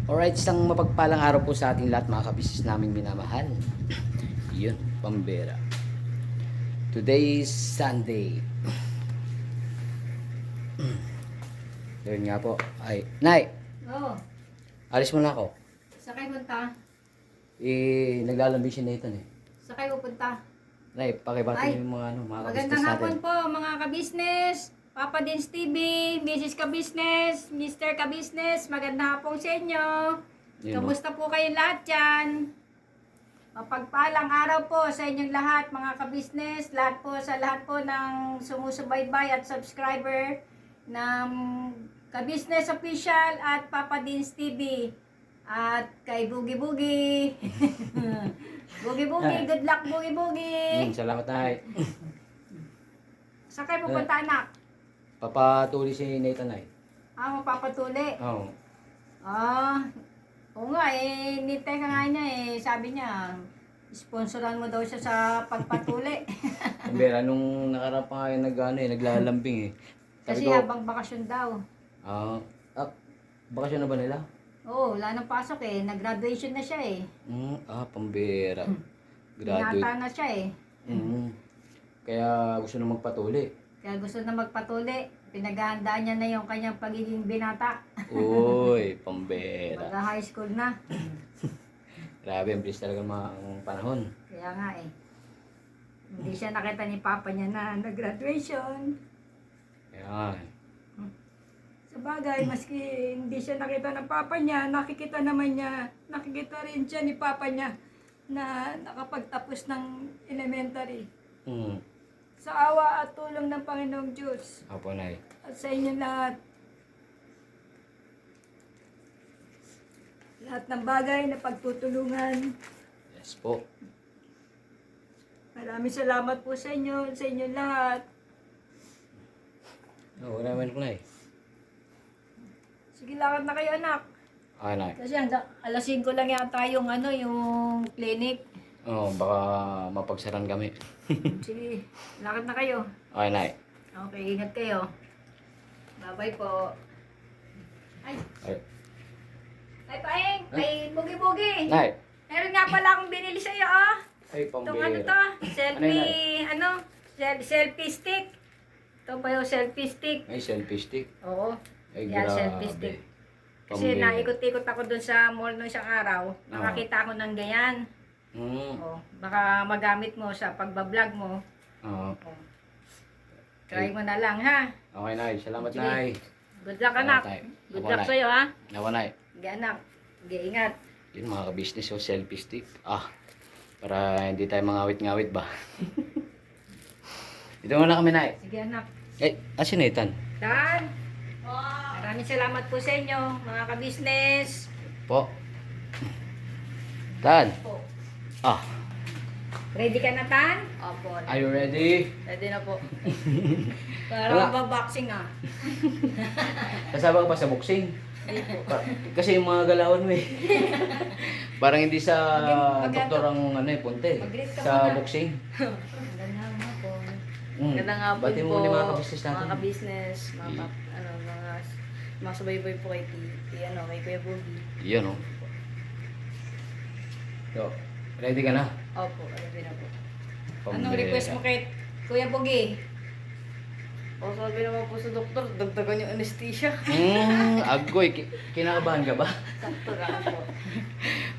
Alright, isang mapagpalang araw po sa ating lahat mga kabisnes naming minamahal. Yun, pambera. Today is Sunday. Yun nga po. Ay, Nay, Oo. alis mo na ako. Sa kayo punta? Naglalambing si Nathan eh. Sa kayo pupunta? Nay, pakibati Ay, yung mga magandang kabisnes natin. hapon po mga kabisnes. Papa Dins TV, Mrs. Kabisnes, Mr. Kabisnes, magandang hapon sa inyo. Yun, Kamusta po kayong lahat dyan? Mapagpalang araw po sa inyong lahat mga kabisnes, lahat po ng sumusubaybay at subscriber ng Kabisnes Official at Papa Dins TV. At kay Boogie Boogie. Boogie Boogie, good luck Boogie Boogie. Salamat Nay. Saan kayo pupunta anak? Papatuli si Nathan Nay. Mapapatuli. Oo. Oo nga nintay ka nga niya sabi niya, sponsoran mo daw siya sa pagpatuli. Pambera, nung nakarap pa nga naglalambing eh. Kasi habang bakasyon daw. Bakasyon na ba nila? Oo, wala nang pasok nag-graduation na siya Pambera. Binata na siya Kaya gusto na magpatuli. Kaya gusto na magpatuli. Pinaghahandaan niya na yung kanyang pagiging binata. Uy, pambera. Mag-high school na. Grabe, ang bilis talaga ang panahon. Kaya nga hindi siya nakita ni Papa niya na nag-graduation. Kaya nga Sa bagay, maski hindi siya nakita ng Papa niya, nakikita rin siya ni Papa niya na nakapagtapos ng elementary. Sa awa at tulong ng Panginoong Diyos. Apo, Nay. At sa inyo lahat. Lahat ng bagay na pagtutulungan. Yes po. Maraming salamat po sa inyo lahat. Oo, naman ko, Nay. Sige, lakad na kayo anak. Okay, Nay. Kasi alas 5 lang yata yung yung clinic. Baka mapagsaran kami. Sige, lakad na kayo. Okay, Nay. Okay, ingat kayo. Bye-bye po. Ay, Paeng! Ay, Bugi-Bugi! Nay. Meron nga pala akong binili sa'yo, Ay, Itong pambera. selfie stick. Ito pa yung selfie stick. Ay, selfie stick. Oo. Ay, Yan, grabe. selfie stick. Kasi Pambera. naikot-ikot ako dun sa mall nung isang araw. Nakakita ako ng ganyan. Baka magamit mo sa pagbablog mo. Oo. Try mo na lang, ha? Okay, Nay. Salamat, Sige. Nay. Good luck, anak. Good luck sa'yo, ha? Nawa, Nay. Sige, anak. Sige, ingat. Yun, mga ka-business, selfie stick. Para hindi tayo mangawit-ngawit ba? Dito muna kami, Nay. Sige, anak. Si Nathan? Dan. Maraming salamat po sa inyo, mga ka-business. Po. Tan. Po. Ready ka na, Tan? Opo. Are you ready? Ready na po. Para mababoxing Kasama ka pa sa boxing? Kasi yung mga galawan mo parang hindi sa doktor ang punte. Sa boxing. Magandang hapon. Magandang hapon Bati mo po, muna yung mga ka-business natin. mga ka-business, mga subaybay po kay kay Kuya Boogie. Yan So, ready ka na? Opo, ready na po. Anong request mo kay Kuya Bogi? O sabi naman po sa doktor, dagdagan yung anesthesia. Agoy, kinakabahan ka ba? Sakto lang po.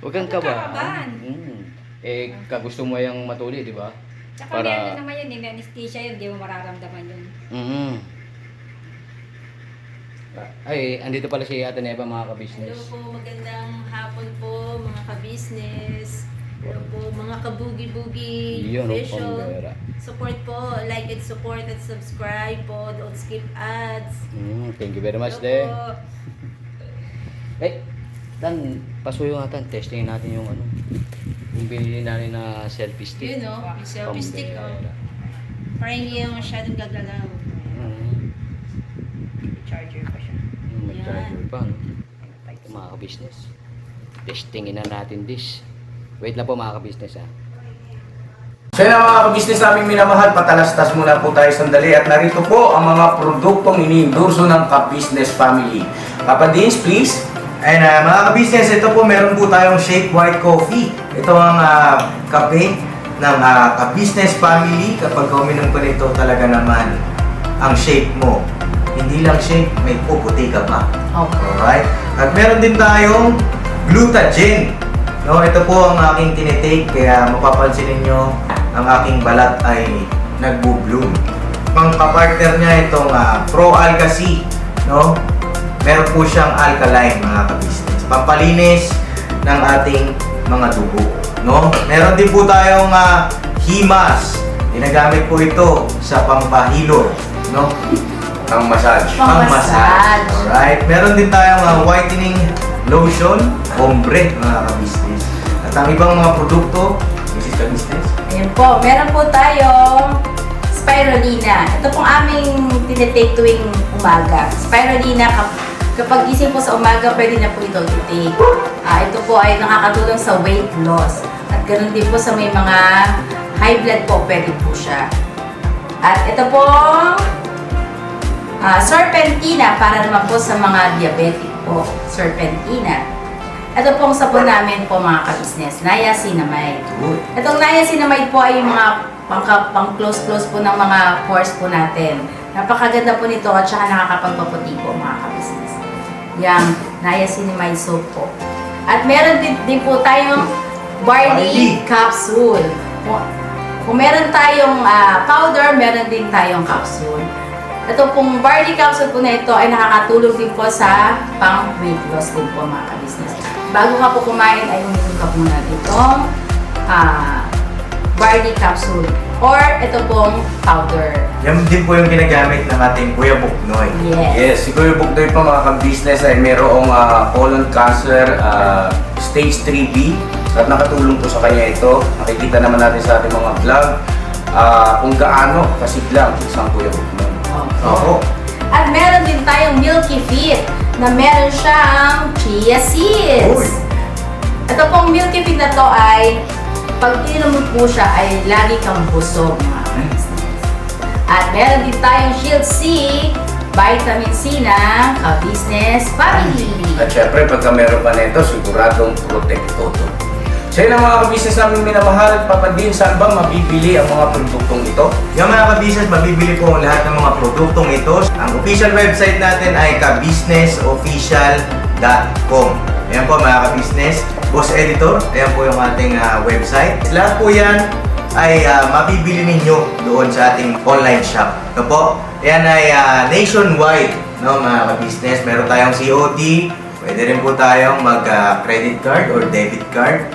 Huwag kang kabahan. Kakabahan? Kagusto mo yung matuli, di ba? Tsaka may ano naman yun, may anesthesia yun, di mo mararamdaman yun. Ay, andito pala si Ate Neva, mga Hello ka-business. po, magandang hapon po mga ka-business. Hello po, mga ka-boogie-boogie Yun, official. pambera. Support po, like and support at subscribe po. Don't skip ads. Thank you very much, Hello de. po. Dan, pasuyo nga tan, testingin natin yung yung binili natin na selfie stick. Yun o, yung selfie stick o. Pambera. Parang hindi yung masyadong gagalaw. Charger pa siya. May Yan. charger pa, no? Ito, mga ka-business. Testingin na natin this. Wait lang po, mga ka-business, So yun ang mga kabisnes naming minamahal, patalastas muna po tayo sandali at narito po ang mga produktong ini-endorso ng Kabisnes Family. Papa Dins, please. Ayun na, mga ka-business, ito po meron po tayong Shake White Coffee. Ito ang kape ng ka-business family. Kapag uminom ko nito, talaga naman ang shake mo. Hindi lang shake, may puputi ka pa. Okay. Alright? At meron din tayong Glutagen. No, ito po ang aking tinitake, kaya mapapansin ninyo ang aking balat ay nagbo-bloom. Pang-partner niya itong Pro Alga C, no? Meron po siyang alkaline, mga ka-business. Pampalinis ng ating mga dugo, no? Meron din po tayong Himas. Ginagamit po ito sa pampahilo, no? Pang-massage. Pang-massage. Alright. Meron din tayong whitening lotion, ombre, mga ka-business. At ang ibang mga produkto, Mrs. Ka-business. Ayan po, meron po tayong spirulina. Ito pong aming tinitake tuwing umaga. Spirulina, kapag gising po sa umaga, pwede na po ito i-take. Ito po ay nakakatulong sa weight loss. At ganoon din po sa may mga high blood po, pwede po siya. At ito po, serpentina, para naman po sa mga diabetic po. Serpentina. Ito pong sabon namin po, mga ka-business, niacinamide. Good. Itong niacinamide po ay yung mga pang-close-close po ng mga pores po natin. Napakaganda po nito at saka nakakapagpaputi po, mga ka-business. Yang niacinamide soap po. At meron din po tayong barley capsule. Kung meron tayong powder, meron din tayong capsule. Ito pong barley capsule po na ito ay nakakatulong din po sa pang-weight loss din po, mga ka-business. Bago ka po kumain ay uminom ka muna itong barley capsule or ito pong powder. Yan din po yung ginagamit ng ating Kuya Buknoy. Yes. Yes, si Kuya Buknoy po, mga ka-business, ay mayroong colon cancer stage 3B at nakatulong po sa kanya ito. Nakikita naman natin sa ating mga vlog kung gaano kasiglang isang Kuya Buknoy. Opo. At meron din tayong Milky Fit na meron siyang chia seeds. Uy. Ito pong Milky Fit na to ay pag ininom mo po siya ay lagi kang busog, mga ka-business. At meron din tayong Shield C, vitamin C na ka-business family. At syempre, pagka meron pa nito, siguradong protektodo. So yun ang mga ka-business namin minamahal. Papadin, saan ba mabibili ang mga produktong ito? Yung mga ka-business, mabibili po ang lahat ng mga produktong ito. Ang official website natin ay kabusinessofficial.com. Ayan po, mga ka-business. Boss Editor, ayan po yung ating website. Lahat po yan ay mabibili ninyo doon sa ating online shop. No po? Ayan ay nationwide, no, mga ka-business. Meron tayong COD. Pwede rin po tayong mag-credit card or debit card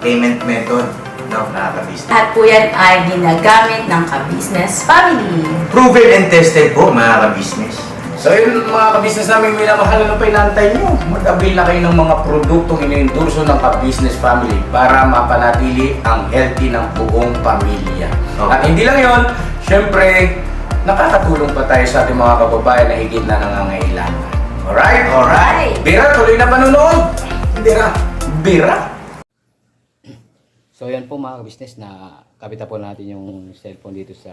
payment method, no, mga ka-business. Lahat po yan ay ginagamit ng ka-business family. Proven and tested po, mga ka-business. So yun, mga ka-business namin minamahal, ano pa inantay nyo? Mag-avail na kayo ng mga produktong iniendorso ng ka-business family para mapanatili ang healthy ng buong pamilya. Okay. At hindi lang yun, syempre, nakakatulong pa tayo sa ating mga kababayan na higit na nangangailangan. Alright? Alright. Bira, tuloy na panunood! Bira! Bira! So yan po, mga ka-business, na kapita po natin yung cellphone dito sa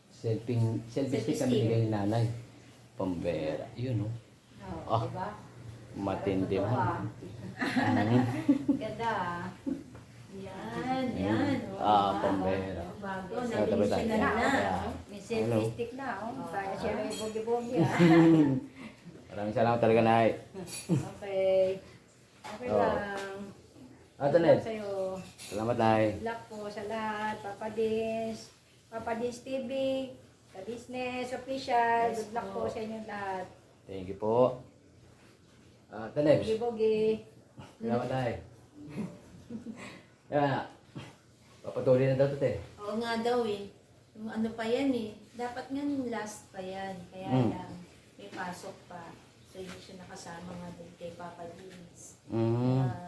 selfie stick na binigay ni nanay. Pambera. Yun, oh. Ah, matindi man. Ganda. Yan. Pambera. Bago, So, tapos tayo. nabilis na. May selfie stick na, kaya siya may bogi-bogi. Maraming salamat talaga, Nay. Okay. Okay Oo. lang. Ito, Ned. Sa'yo. Salamat, Nay. Good luck po sa lahat. Papa Dins TV, ka-business, official. Good luck po sa inyong lahat. Thank you po. Ito, Ned. Bogi-bogi. Salamat, Nay. Yan. Papatuloy na daw ito, te. Oo nga daw eh. Yung ano pa yan eh. Dapat nga last pa yan. Kaya lang, may pasok pa. So hindi siya nakasama nga din kay Papa Dins.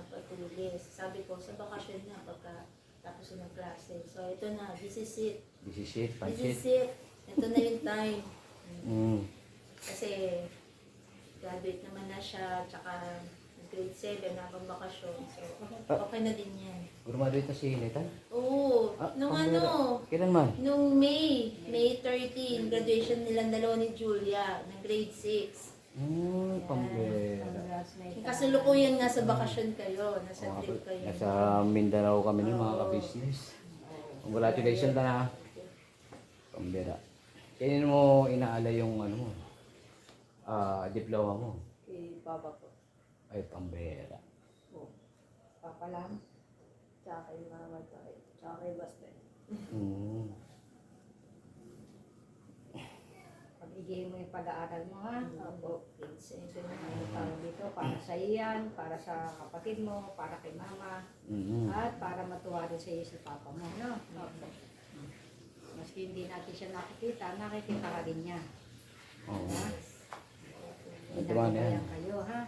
Patulis. Sabi ko, sa bakasyon na pagka tapos ng klase. So ito na, this is it. This is it, This pansit. is it. Ito na yung time. Kasi graduate naman na siya, tsaka grade 7 habang bakasyon. So okay na din yan. Graduate na si Nathan? Oo. Nung pambira. ano, Kailan man? nung May 13, graduation nilang dalawa ni Julia ng grade 6. Pambera. Congrats, Nathan. Kasalukuyan nga sa bakasyon kayo, nasa trip kayo. Nasa Mindanao kami ng mga ka-business. Congratulations na. Pambera. Kaya mo inaalay yung ano mo, diploma mo. Kay Papa po. Ay, pambera. Papa lang. Tsaka kay Mama, tsaka kay Basta. Mm. Pag-igay mo yung pag-aaral mo ha. Opo. Kids, Ito na yung tawag dito. Para sa iyan, para sa kapatid mo, para kay Mama. Mm. At para matuwa rin sa iyo si Papa mo. No? Opo. Maski hindi natin siya nakikita, nakikita ka rin niya. Oo. Ha? Natuwa na yan. Ginagabayan kayo ha.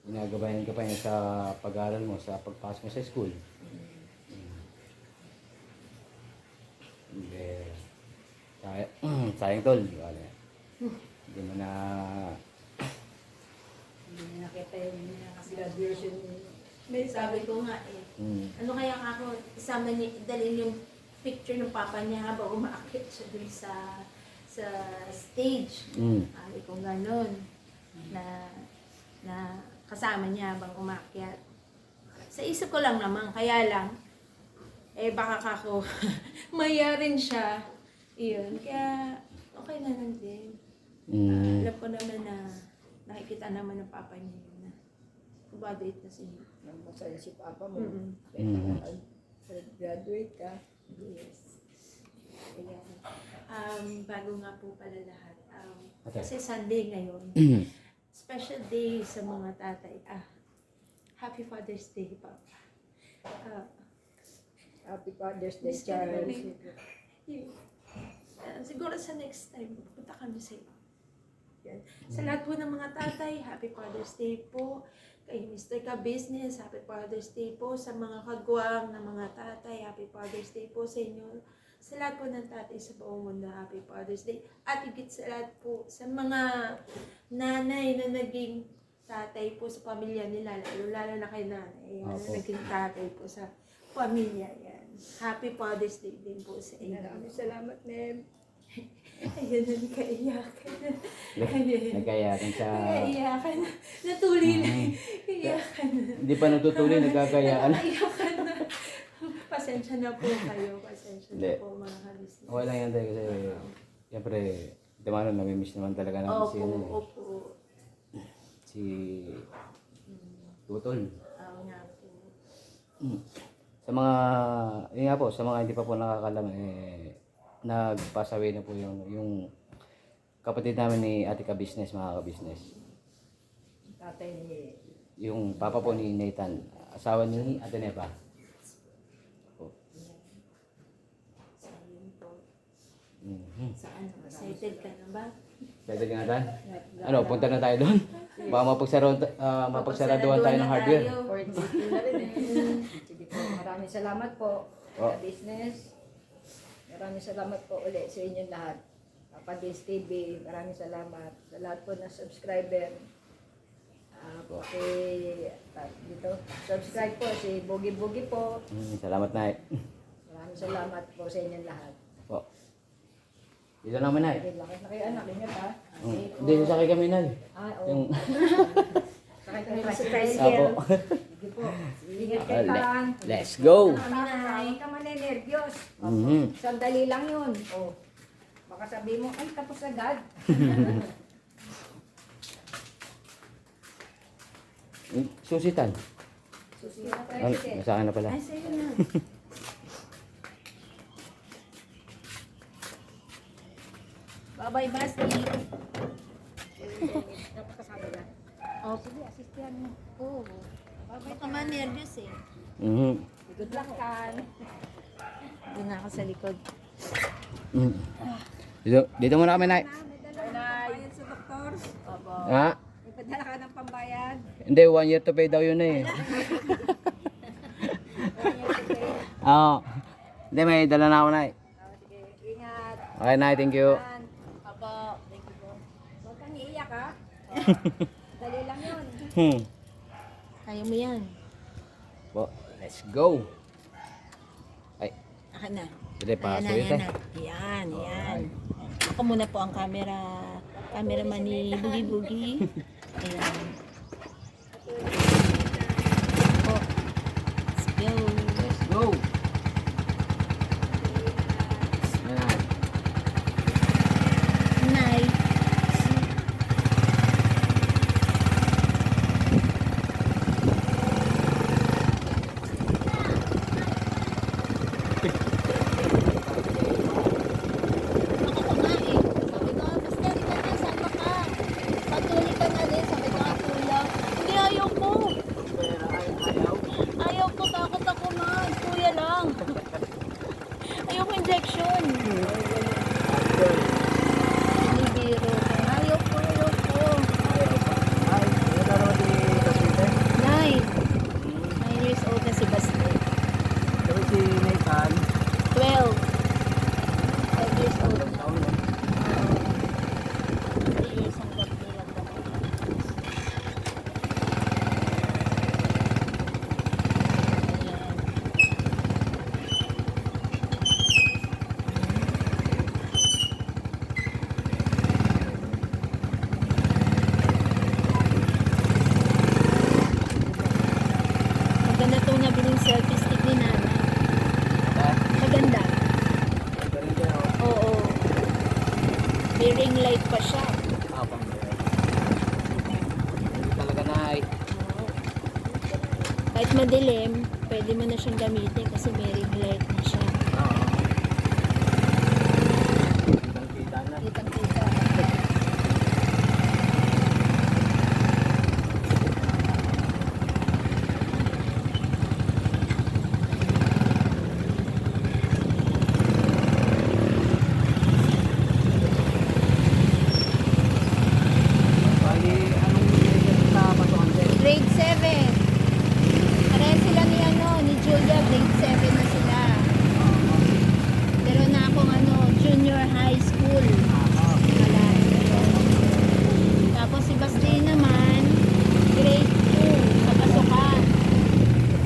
Ginagabayan ka pa niya sa pag-aaral mo, sa pagpasok mo sa school. Pambera. Sayang tol. Wala. Hindi mo na... Hindi niya nakita yung graduation niya. May sabi ko nga eh, Mm. ano kaya ako, isama niya, dalhin yung picture ng papa niya habang umaakyat siya dun sa stage. Mm. Sabi ko gano'n, na kasama niya habang umakyat. Sa isip ko lang naman, kaya lang, baka kako, maya rin siya. Iyon, kaya okay na lang din. Mm. Alam ko naman na nakikita naman ng papa niya yun na graduate na siya. Masaya si Papa mo. Mm. Graduate ka. Yes. Ayan. Bago nga po pala lahat, Okay. kasi Sunday ngayon, special day sa mga tatay. Happy Father's Day, Papa. Happy Father's Day, Miss ka Charles. namin. Siguro sa next time, punta kami sa iyo. Yan. Sa lahat po ng mga tatay, Happy Father's Day po. Kay Mr. Ka Business, Happy Father's Day po. Sa mga kagwang ng mga tatay, Happy Father's Day po sa inyo. Sa lahat po ng tatay sa buong mundo, Happy Father's Day. At higit sa lahat po, sa mga nanay na naging tatay po sa pamilya nila, lalo na kay nanay, na Opo. naging tatay po sa pamilya yan. Happy Father's Day din po sa inyo. Maraming salamat, Neb. Ayun, nagkaiyakan. Ayun. Nagkayakan sa... Nagkaiyakan. Natuloy na. Iyakan na. Hindi pa natutuloy, nagkakayaan. Iyakan na. Pasensya na po kayo. Pasensya Hindi. na po mga ka-business. Okay lang yan tayo kasi... Siyempre, Demano, namimiss naman talaga natin si, ano, Opo. si Tutol. Oo nga po. Sa mga, yun nga po, sa mga hindi pa po nakakalam, nagpasaway na po yung kapatid namin ni Ate Ka-Business, mga ka-business. Tatay ni... Yung papa po ni Nathan, asawa ni Ate Nepa. So, yun po. Mhm. Saan? Excited ka na ba? Excited ka na tayo? Ano, punta na tayo doon? Baka mapagsaraduhan tayo ng hardware. Or dito na rin eh. Sige po, maraming salamat po Oh. sa business. Maraming salamat po ulit sa inyong lahat. Papa Dins TV, maraming salamat sa lahat po na subscriber. Dito, subscribe po si Bogi Bogi po. Salamat na eh. Maraming salamat po sa inyong lahat. Po. Dito naman na eh. Laki na kayo anak, ingat ha. Hindi, sasakay kami na eh. Oo. Yung... Sakay kayo sa Apo. tricycle. Sige po. Ingat kayo lang. Let's go! Huwag ka maninervyos. Mhm. Sandali lang yun. Oh. Baka sabi mo, ay tapos agad. Susitan. Susunod na Ay, tricycle. nasa akin na pala. Ay, sa'yo na. Bye-bye, Basti. Napakasabi na. Oh, Sige, asistihan mo. Oo. Baka ma-nervous eh. Mhm. Good luck, Kan. Doon na ako sa likod. Mhm. Dito muna kami na. May dala ka ng pambayad sa doktor. Opo. Ha? May padala ka ng pambayad. Hindi, 1 year to pay daw yun eh. Oo. Hindi, may dala na ako na eh. Sige, ingat. Okay na, thank you. Kan. Opo. Thank you po. Huwag kang iiyak ha. Dali lang yun. Kaya mo yan. Po, let's go. Ay, Akin na. dili pa Ayan na, so yun ayan tayo. na. Yan, yan. Ako muna po ang cameraman ni Boogie Boogie. Ayan. Oh. Let's go. Let's go! Yan. Night. Ayaw ko, takot ako na. Kuya lang. Ayoko injection. Binibiro. Ayaw ko. Ay, ano naman si Kaswite? 9 years old na si Basti. Pero si Nathan, 12. 5 years old. taon na. 3 years ang gap nilang dalawa. Ayan. Maganda to niya biling selfie stick ni Nana. Maganda. Oo. May ring light pa siya. Talaga na ay. Kahit madilim, pwede mo na siyang gamitin kasi may ring light na siya. Kita na. Kitang-kita. Bali, anong nilagyan sa pasukan din? Grade 7. Pareha sila ni Julia, grade 7 na sila. Pero na akong junior high school. Tapos si Basti naman, grade 2 sa pasukan.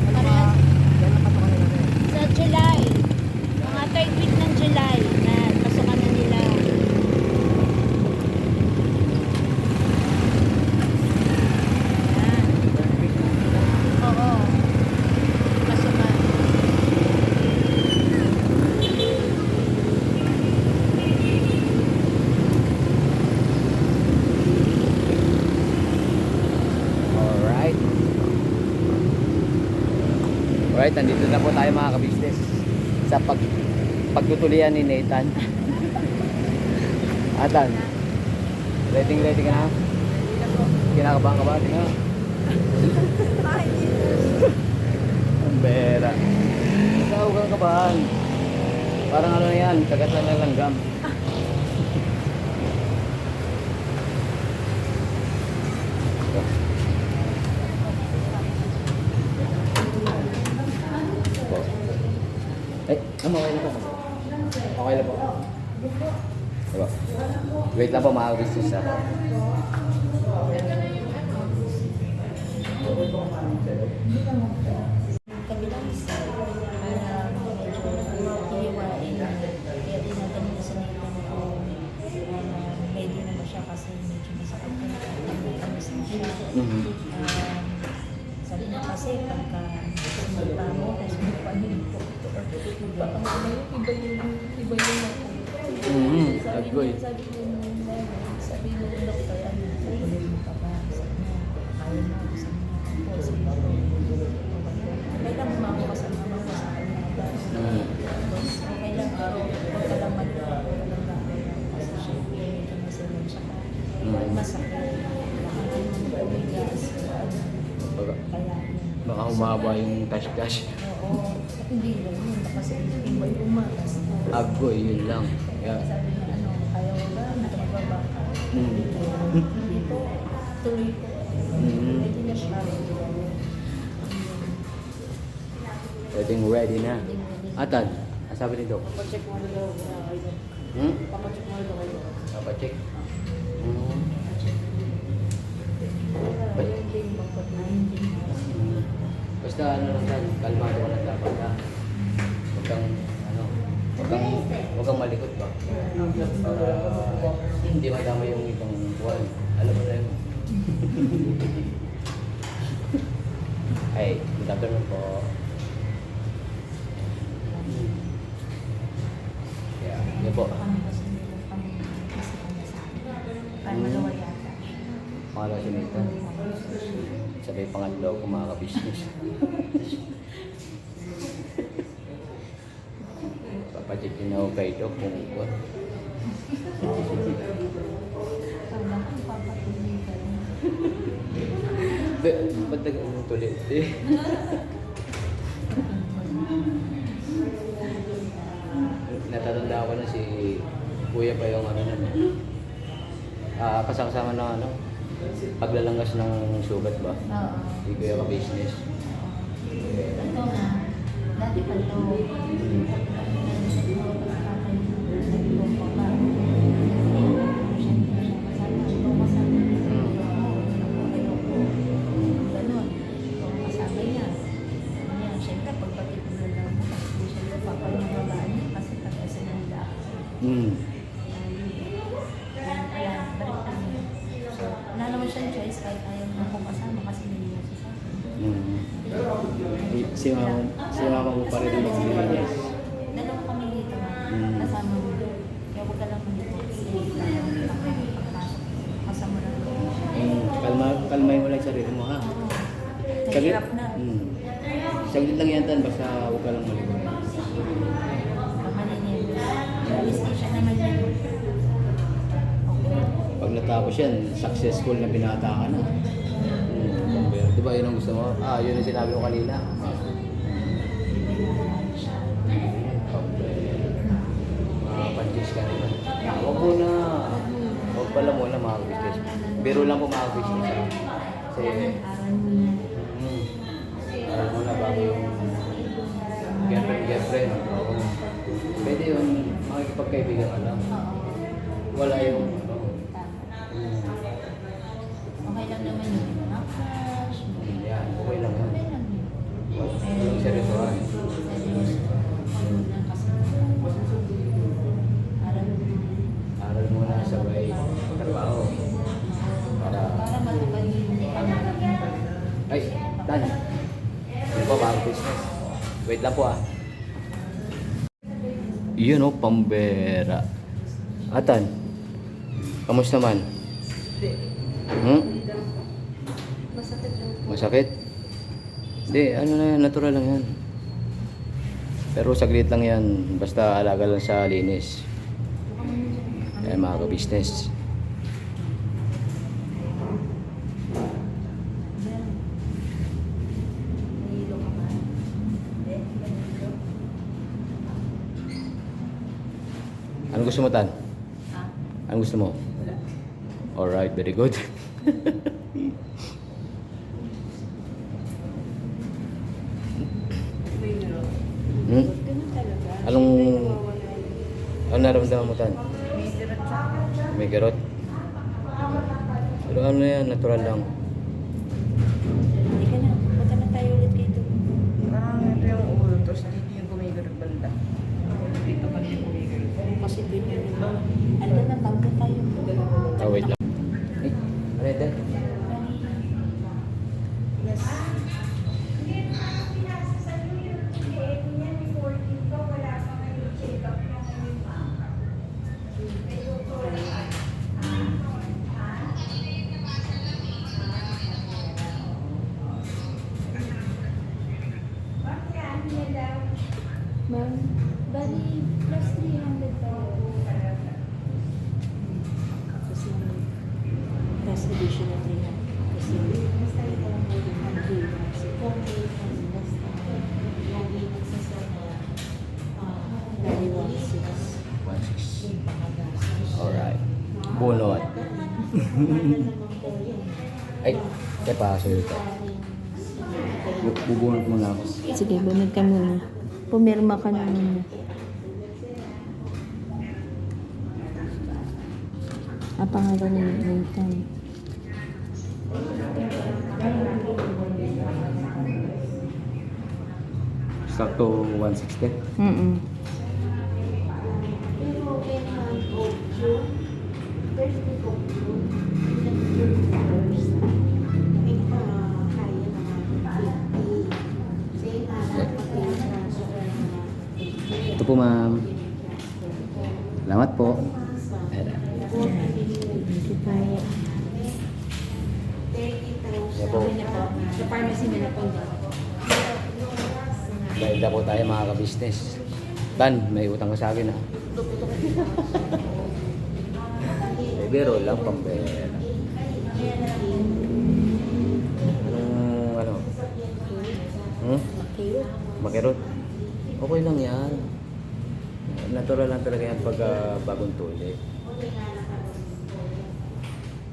Pareha Yan ang pasukan nila din. sa July. Mga third week ng July na pasukan na nila. Yan. Oo. Pasukan. Alright. Alright, nandito na po tayo mga kabisnes sa pagtutulian ni Nathan. Atan, ready ka na? Kinakabahan ka ba? Tingnan. Ang bera. Ikaw kang kabahan. Parang ano yan, kagatan ng langgam. Okay na po. Okay na po. Diba? Wait lang po mga business ha. Kabilang isa para medyo hihiwain. Kaya tinatanong ko sa nila kung ready na ba siya kasi medyo masakit na tamis na siya. Sabi niya kasi pagka sumulpa mo, kung sumulpa niyo yung doktor, magpapangalayo, iba yung Agoy. sabi ng doktor, tuloy mo ka ba? Sabi niya, kaya mo, sabi niya, po, sabi niya, okay lang umako ka sa mama ko sa kanya. Tapos, okay lang, pero huwag ka lang mag-alala ng gagawin. Kasi siya, medyo masalan siya ka. Masakit. Baka naman tumigas. Kaya, Baka humaba yung cash. oo. At hindi lang yun. Kasi iba yung umakas. Agoy, yun lang. Yeah. Sabi niya, kaya mo ba? Nakababa ka. Dito, tuloy ko. Pwede na siya. Ready na. Atan, ang sabi ni Doc? Papacheck mo na daw. Papacheck mo na daw kayo. Papacheck. Ayun din, bakit na hindi na. Basta ano lang yan, kalmado ka lang dapat ha. Huwag kang malikot ba? Para hindi madama yung ibang buwan. Alam mo na yun. Ay, good afternoon po. Yeah, yun po. Kami kasi nila kami kasi kanya sa akin. Para malawa yata. Pangalawa si Nathan. Sabay pangatlo kung mga ka-business. Papacheck din ako kay Doc kung what. Pag naku, papatuloy ka rin. Ba't nag-ano tuloy? Natatanda ko na si Kuya pa yung ano nun. Kasama ng ano, paglalangas ng sugat ba? Oo. Si Kuya ka-business. Ito nga, dati pa ito. Hmm. Wala naman siyang choice kahit ayaw mo akong kasama kasi niliyan siya sa akin. Si mama mo pa rin ang maglilinis. Dalawa kami dito na kasama mo. Kaya huwag ka lang mag-ibig kasi pagpasok. Kasama lang ko. Kalmay mo lang yung sarili mo ha. Nahirap na. Saglit lang yan tan, basta huwag ka lang maligo. Miski siya naman yun. Okay. Pag natapos yan, successful na binata ka na. Pero di ba yun ang gusto mo? Yun ang sinabi ko kanina. Panchis ka naman. Huwag mo na. Huwag pala muna mga business. Biro lang po mga business. Kasi, Aral mo na. aral mo na bago yung girlfriend. Oo. Pwede yun, makikipagkaibigan ka lang. Oo. Wala yung ano. Okay lang naman yun. Mga crush. Yan, okay lang yun. Okay lang yun. Walang seryosohan. Aral mo na sabay trabaho. Para... Para matupad yung Ay, Tan. Yun po, bago business. Wait lang po Yun o, pambera. Atan, kamusta man? masakit lang. Masakit? Hindi, ano na yan, natural lang yan. Pero saglit lang yan, basta alaga lang sa linis. Kaya mga ka-business. Nahilo ka ba? Ano gusto mo, Tan? Ha? Ano gusto mo? Alright, very good. Ganun talaga. Anong naramdaman mo, Tan? May dirat siya. May garot? Pero ano yan, natural lang. Hindi ka na. Punta na tayo ulit dito. Parang ito yung ulo, tapos dito yung gumigarot banda. Dito pa rin yung gumigarot. Kasi doon yun. Ano na, tampo tayo. Wait lang. Eh, ano yan, Tan? Yes. Ma'am, bali plus 300 tayo. Kasi plus additional 300. Kasi mas tayo pa lang po yung kasi kung may last time, lagi nagsasama, lagi 1.6. 1.6. Yung pakagastos. Alright. Bunot. Ay, kaya pa, sorry ito. Bubunot mo na ako. Sige, bunod ka muna. Pumirma ka na muna. Pangalan ni Nathan. Sakto 160. Pero po, ma'am. Salamat po. Ayan. Yan po. Sa pharmacy nila po. Dahil na po tayo mga ka-business. Tan, may utang ka sa akin, ha? Biro lang, pambera. Ano? Makirot? Okay lang yan. Natural lang talaga yan pag bagong tuli.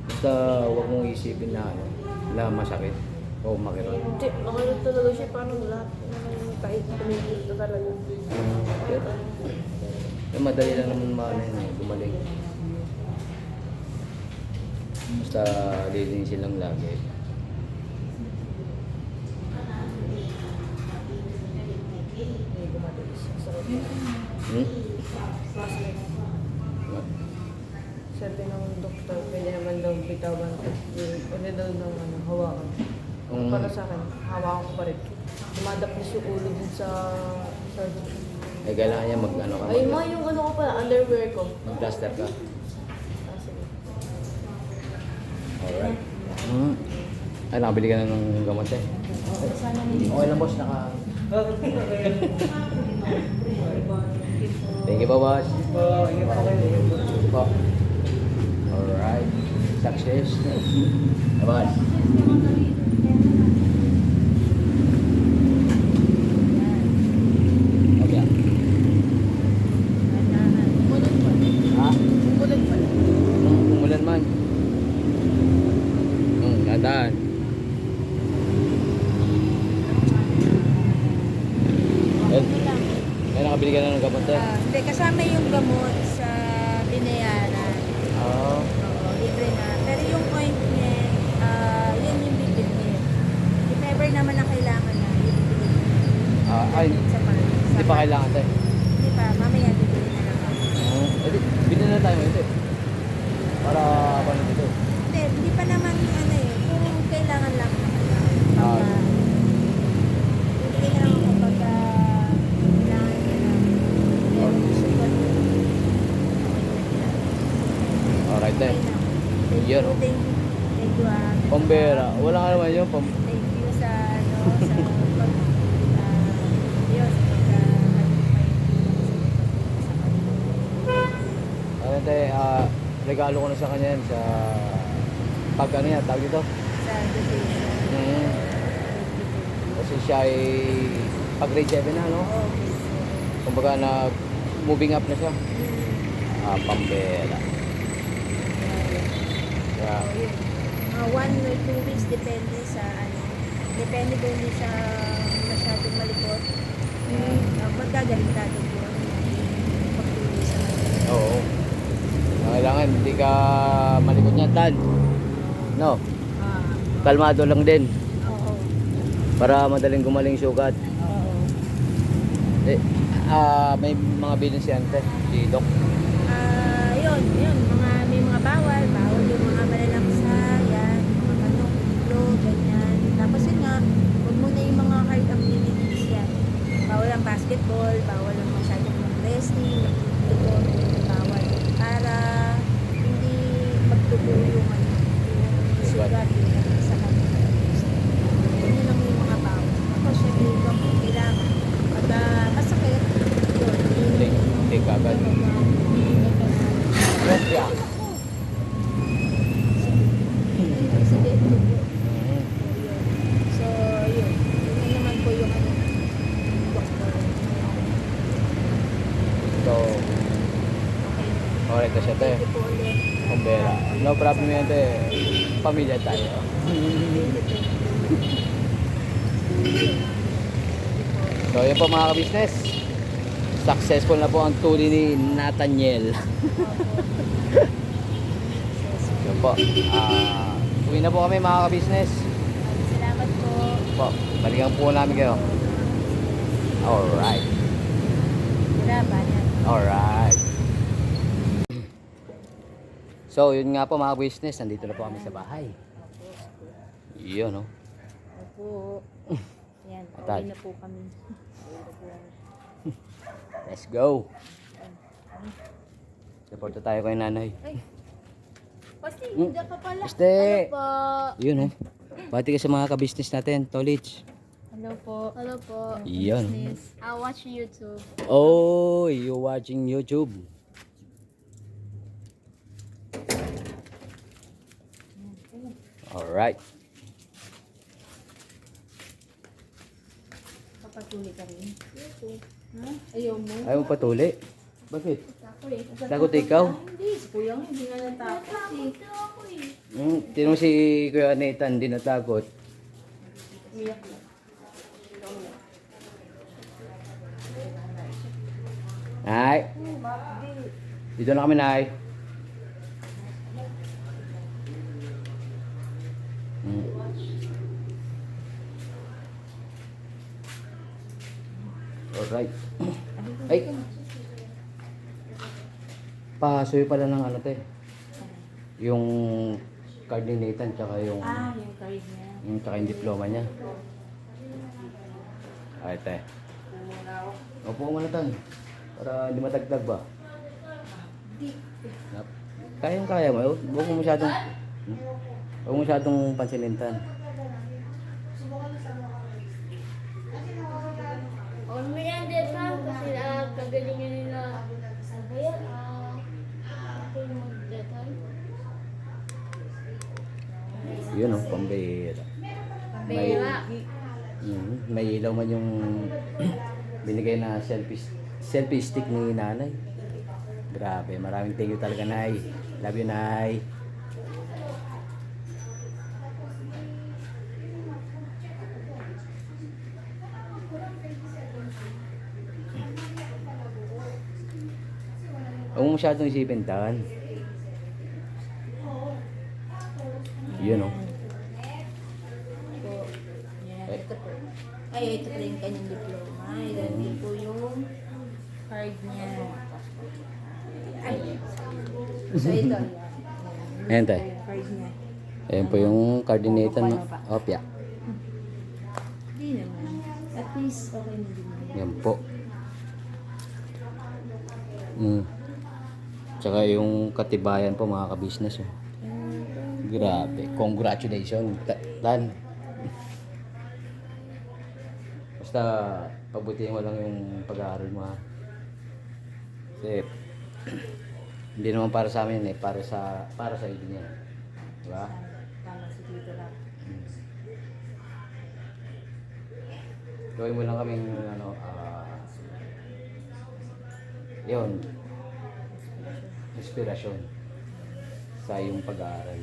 Basta huwag mong isipin na ano, na masakit o makirot. Hindi, makirot talaga siya. Paano lahat? Kahit kumikita talaga. Pero, madali lang naman maano yun eh, gumaling. Basta lilinisin lang lagi. Hindi gumaling siya. Hmm? Sabi ng doktor, pwede naman daw bitawan ko. Pwede daw ng hawakan. Para sa akin, hawakan ko pa rin. Dumadapos yung ulo din sa surgery. Eh, kailangan niya mag-ano ka. Ay, ma, yung ano ko pala, underwear ko. Mag-plaster ka. Ah, sige. Alright. Ay, nakabili ka na ng gamot eh. Okay lang, boss. Thank you, boss. Po. Alright. Success. Boss. Okay. Ha? Umulan man. Gandaan. Kaya nakabili ka na ng gamot eh. Hindi, kasama yung gamot sa binayaran. Oo. Oo, libre na. Pero yung ointment, yun yung bibilhin. If ever naman na kailangan na, yun yung bibilhin. Ay, Sa pharmacy. hindi pa kailangan tayo. Hindi pa, mamaya bibili na lang ako. Bilhin na tayo ito eh. Para paano dito? Hindi pa naman ano eh, kung kailangan lang naman na. Ah. Bibigyan na lang ako pagka kailangan niya na. Meron sugat. Alright Okay then. na. Yun. Thank you ah. Pambera. Wala ka naman yun. Thank you sa ano, sa pag, yun, pagka, Ano tayo, regalo ko na sa kanya yan sa pag ano yan, tawag dito. sa education. Kasi siya ay pag grade 7 na, no? Okay. Kumbaga moving up na siya. Pambera. Yeah. Mga 1 or 2 weeks depende sa ano. Depende kung hindi siya masyadong malikot. Magagaling natin yun. Pagtuloy sa kanya. Oo. Kailangan hindi ka malikot niya, Tan. No? Kalmado lang din. Oo. Para madaling gumaling sugat. Oo. Eh, may mga bilin si Ante, si Doc. Yun, may mga bawal yung mga malalaksa, yan, mga kanong, ulo, ganyan. Tapos yun nga, huwag muna yung mga hard activities yan. Bawal ang basketball, bawal ang masyadong wrestling, bawal. Para hindi magtubo yung sugat yung sa kanila. Yun lang yung mga bawal. Ako, syempre, yung kailangan. Pag masakit, yun, Hindi ka agad. Yeah. Sabihin ko po. So, yun. Yun naman po yung ano, doktor. So, Okay. alright na siya, te. Thank you po ulit. Pambera. No problem yan, te. Pamilya tayo. So, yun po mga ka-business. Successful na po ang tuli ni Nathaniel. Yun po. Uwi na po kami mga ka-business. Salamat po. Po, balikan po namin kayo. Alright. Grabe. Alright. So, yun nga po mga business, nandito na po kami sa bahay. Yun, no? Opo. Yan, Atay. pauwi na po kami. Let's go. Support tayo kay nanay. Pasti, Hmm. hindi ka pala. Este. Po. Yun oh. Bati ka sa mga ka-business natin, Tolits. Hello po. Hello po. Yan. I watch YouTube. Oh, you watching YouTube. Alright. Papatuloy ka rin. Ha? Ayaw mo? Ayaw mo patuli. Bakit? Ako eh. Takot ikaw? Hindi, si Kuya nga hindi nga natakot eh. Tino si Kuya Nathan, hindi natakot. Umiyak na. Nay. Dito na kami, Nay. Hmm. Alright. Ay. Pasoy pala ng ano, te. Yung card ni Nathan, tsaka yung, Yung card niya. tsaka yung diploma niya. Ay, te. Opo muna, Tan. Para hindi matagdag ba? Yep. Kayang-kaya mo. Huwag mo masyadong... Huwag mo masyadong pansinin, Tan. On me yan din pa kasi kagalingan nila. Kaya ako yung mag-detay. Yun o, pambihira. May, may ilaw man yung binigay na selfie stick ni nanay. Grabe, maraming thank you talaga, Nay. Love you, Nay. Huwag mo masyadong isipin, Tan. Yun o. Po. Yan, ito po. Ay, ito po yung kanyang diploma. Yan din po yung card niya. Ay. So, ito. Yan. Ayan, Tay. Yung card niya. Ayan po yung coordinator na opya. Hindi naman. At least, okay na din. Yan po. Tsaka yung katibayan po mga ka-business. Oh. Grabe. Congratulations, Tan. Basta pabutihin mo lang yung pag-aaral mo ha. Kasi hindi naman para sa amin eh, para sa iyo din yan. Diba? Tama si Tito lang. Gawin mo lang kaming yun, inspirasyon sa iyong pag-aaral.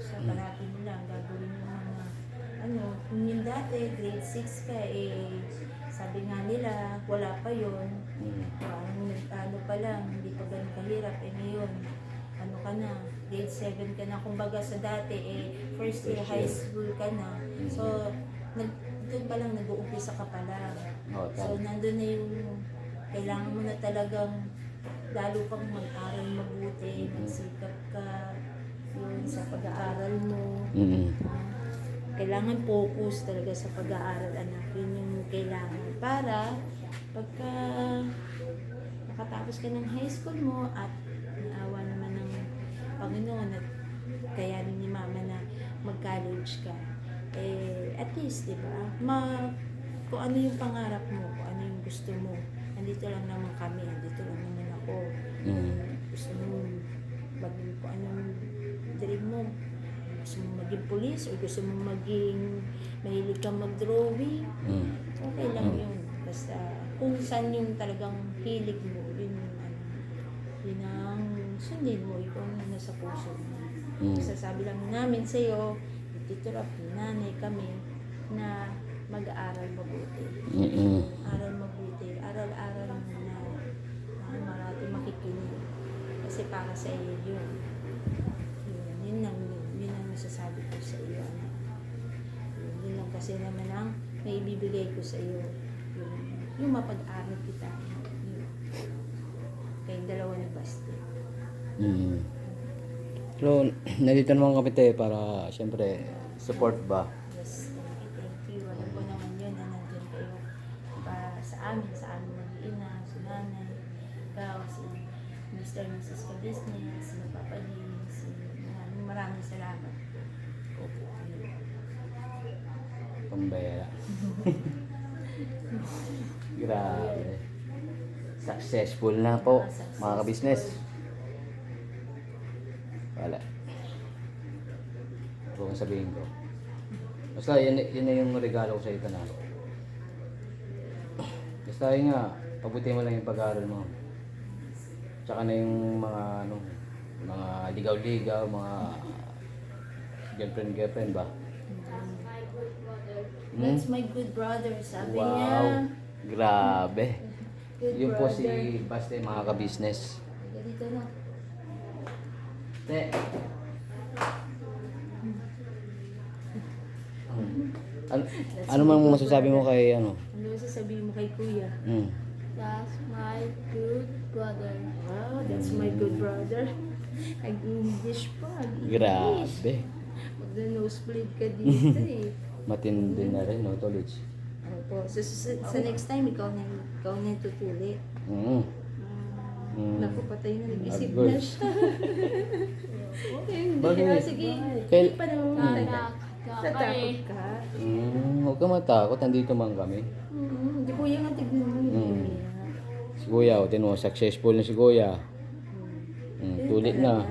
Sa parati mo lang, gagawin mo mga, kung yung dati, grade 6 ka, sabi nga nila, wala pa yun. Parang ano pa lang, hindi pa ganun kahirap. Ngayon, ano ka na, grade 7 ka na. Kumbaga sa dati, first year high school ka na. So, doon pa lang nag-uumpisa ka pa lang. So, nandun na yung, kailangan mo na talagang lalo pang mag-aral mabuti, magsikap ka, yun, sa pag-aaral mo. Kailangan focus talaga sa pag-aaral, anak. Yun yung kailangan para pagka nakatapos ka ng high school mo at naawa naman ng Panginoon at kaya rin ni Mama na mag-college ka, at least, di ba, kung ano yung pangarap mo, kung ano yung gusto mo, andito lang naman kami, andito lang naman ako. Gusto mo kung anong dream mo, gusto mo maging police o gusto mo maging mahilig kang mag-drawing, okay lang yun. Basta kung saan yung talagang hilig mo, yun ang sundin mo, ikaw ang nasa puso mo. Sasabi lang namin sa'yo, Tito Rap, nanay kami, na mag-aaral mabuti. Aral mabuti, aral-aral mo na marami makikinig. Kasi para sa iyo yun. Yun ang masasabi ko sa iyo, anak. Yun lang kasi naman ang may ibibigay ko sa iyo. Yung mapag-aral kita. Kayong dalawa ni Basti. So, nandito naman kami tayo para siyempre support ba? Yes, thank you. Alam ko naman yun na nandyan kayo sa amin mag-iina, si nanay, ikaw, si Mr. and Mrs. Ka-Business, si Papa Lee, si maraming salamat po. Opo. Pambera. Grabe. Successful na po, mga ka-business. Wala. Ito kung sabihin ko. Basta yun na yung regalo ko sa ito na. Basta yun nga, pabuti mo lang yung pag-aaral mo. Tsaka na yung mga ano, mga ligaw-ligaw, mga girlfriend ba? That's my good brother, sabi niya. Wow. Grabe. Good Yun po brother. si Baste, mga ka-business. Dito na. Te. Ano mang masasabi mo kay ano? Ano sasabihin mo kay Kuya? That's my good brother. Wow, that's my good brother. Nag-English pa. Grabe. Mag-nosebleed ka dito eh. Matindi na rin, no, Tolits? Ano po? Sa next time, ikaw na yung tutuli. Naku, patay na. Nag-isip Agos. na siya. Hindi Bakit? na. Sige. Kail- Pa naman. Anak, Natakot ka. Huwag ka matakot, nandito man kami. Hindi kuya nga tignan mo. Kuya. Si Kuya, o mo, successful na si Kuya. Tulit na.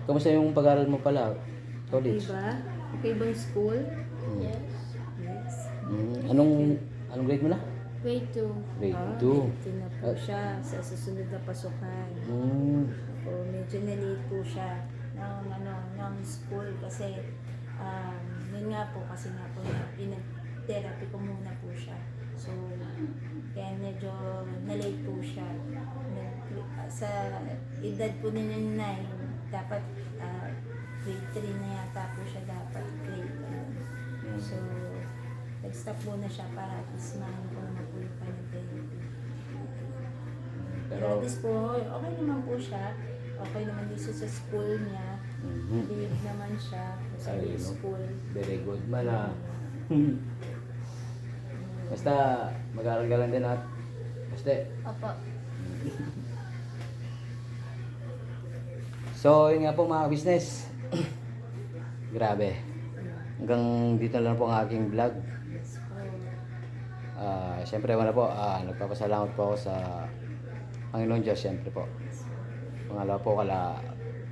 Kamusta yung pag-aaral mo pala, Okay Tolits? ba? Okay bang school? Yes. Yes. Anong grade mo na? Grade 2. Grade 2. Ito na po siya sa susunod na pasukan. O, medyo na-late po siya ng school kasi yun nga po kasi nga po pinag-therapy ko muna po siya. So, kaya medyo na-late po siya. Sa edad po na yun na dapat grade 3 na yata po siya dapat grade 1. So, nag-stop muna siya para at least mahin ko naman po yung panag-therapy. Pero at least po, okay naman po siya. Okay naman dito sa school niya. Believe naman siya sa Ayun, no? school. Very good man ah. Basta mag-aaral ka lang din at basta. Opo. So yun nga po mga business. Grabe. Hanggang dito lang po ang aking vlog. Siyempre wala po, nagpapasalamat po ako sa Panginoon Diyos, siyempre po. Pangalawa po kala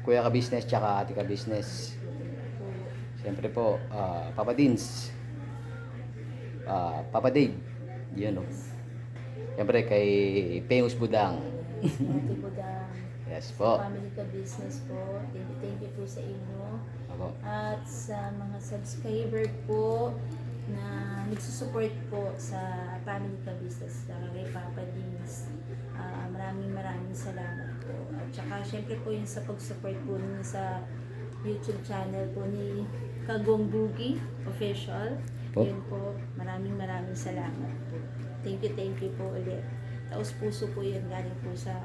Kuya Ka-Business tsaka Ate Ka-Business. Siyempre po, Papa Dins, Papa Dave, yun o. Siyempre kay Famous Budang. Ate Budang. Yes po. Family ka business po. Thank you po sa inyo. Ako. At sa mga subscriber po na nagsusupport po sa Family ka business kay Papa Dins. Maraming salamat po. At saka syempre po yung sa pag-support po ninyo sa YouTube channel po ni Kagong Boogie Official. Po. Yun po, maraming salamat po. Thank you po ulit. Taos puso po yun galing po sa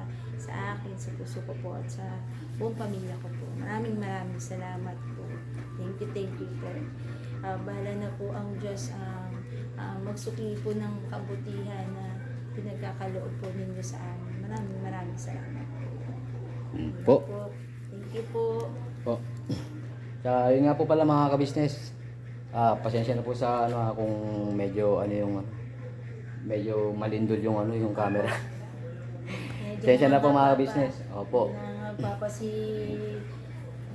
akin, sa puso ko po at sa buong pamilya ko po. Maraming salamat po. Thank you po. Bahala na po ang Diyos magsukli po ng kabutihan na pinagkakaloob po ninyo sa amin. Maraming salamat Po. Thank you po. Po. Yun nga po pala mga ka-business. Pasensya na po sa kung medyo medyo malindol yung camera. Pasensya na po mga ka-business. Opo. Nagpapa si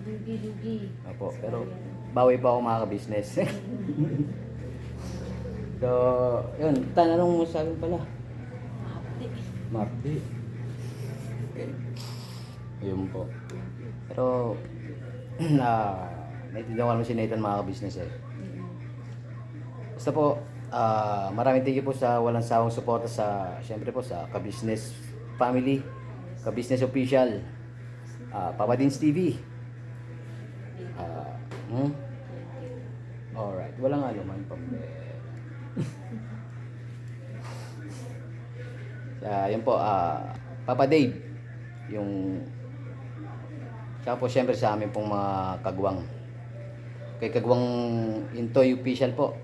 Dugi. Opo. Pero bawi pa ako mga ka-business. So, yun. Tanong mo sa akin pala. Mapdi. Yun po. Pero, naiintindihan ko naman si Nathan mga ka-business eh. Basta po, maraming thank you po sa walang sawang suporta sa, syempre po sa Ka-Business Family, Ka-Business Official, Papa Dins TV. Alright, walang aluman pa. Yun po, Papa Dave, yung, tsaka po syempre sa amin pong mga kagwang. kay Kagwang Intoy Official po.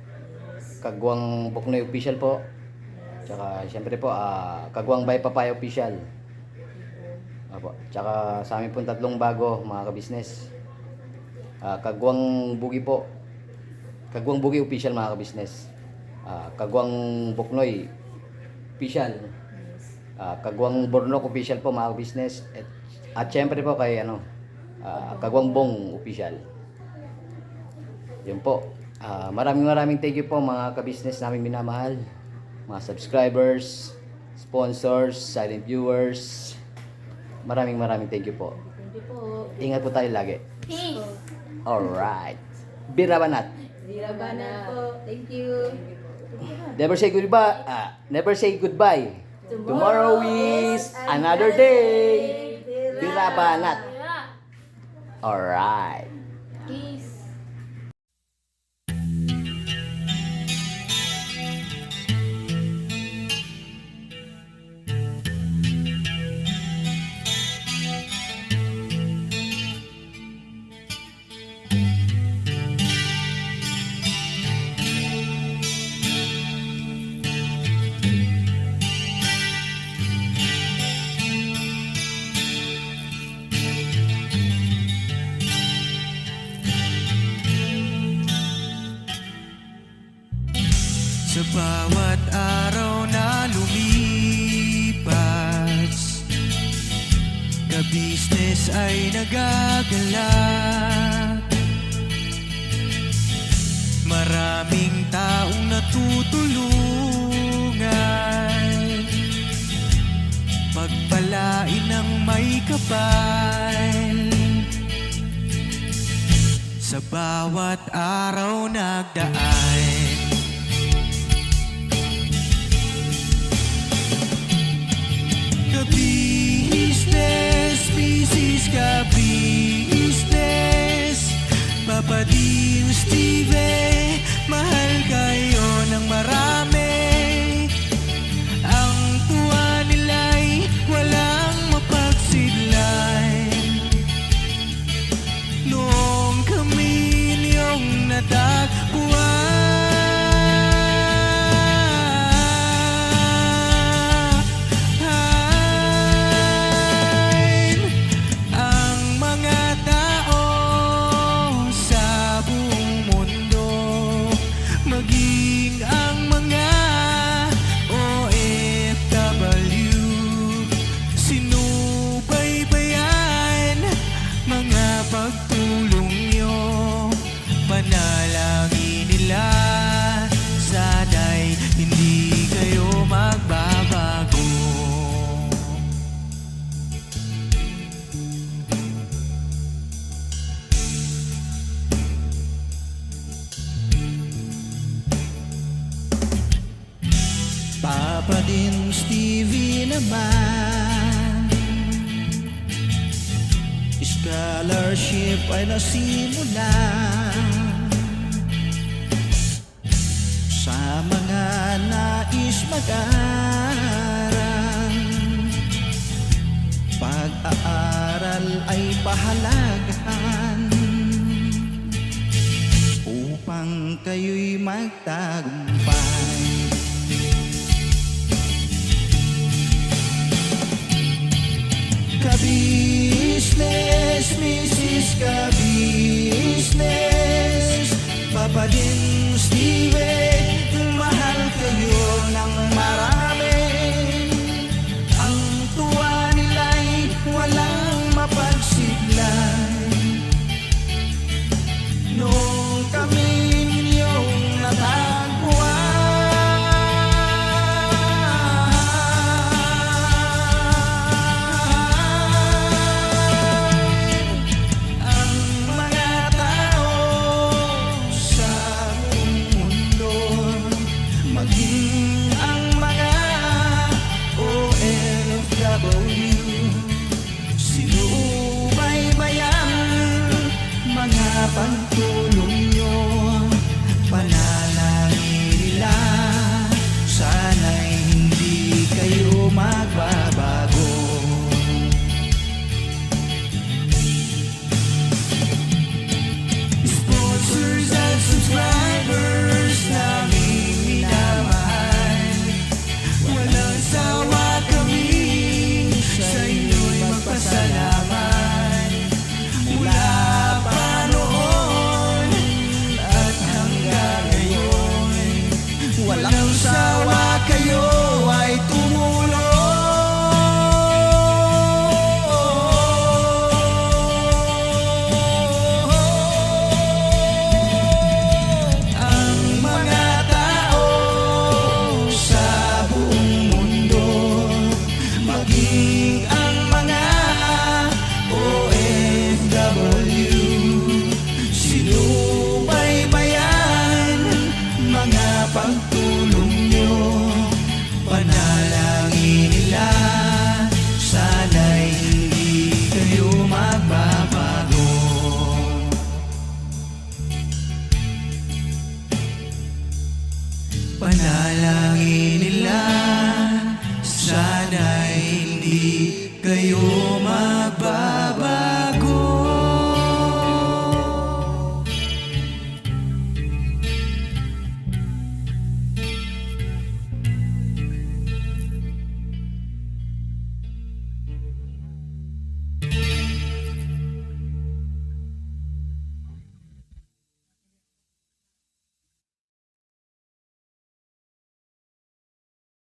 Kagwang Buknoy Official po. Tsaka siyempre po, Kagwang Bay Papaya Official. Opo. Tsaka sa amin pong tatlong bago mga kabisnes. Kagwang Bugi po. Kagwang Bugi Official mga kabisnes. Kagwang Buknoy Official. Kagwang Bornok Official po mga kabisnes. At syempre po kay Kagwang Bong Official. Yun po. Maraming thank you po mga kabisnes namin minamahal. Mga subscribers, sponsors, silent viewers. Maraming thank you po. Thank you po. Ingat po tayo lagi. Peace. Alright. Birabanat. Birabanat po. Thank you. Never say goodbye. Never say goodbye. Tomorrow is another day. Birabanat. Yeah. Alright. Peace. Sa bawat araw na lumipas, ka-business ay nagagalak. Maraming taong natutulungan, pagpalain ng may kapal. Sa bawat araw nagdaan, ka-business, Mrs. Ka-business, Papa Dio, Steve, mahal kayo ng marami. Ang tuwa nila'y walang mapagsidlan. Noong kami niyong natagpuan, ang mga tao sa buong mundo, maging ang mga OFW, sinubaybayan mga pagtulong nyo, panalangin nila, sana'y hindi kayo magbabago. Papa din Stevie naman, scholarship ay nasimula sa mga nais mag-aral. Pag-aaral ay pahalagahan upang kayo'y magtagumpay. Ka-business, Mrs. Ka-business, Papa din Steve,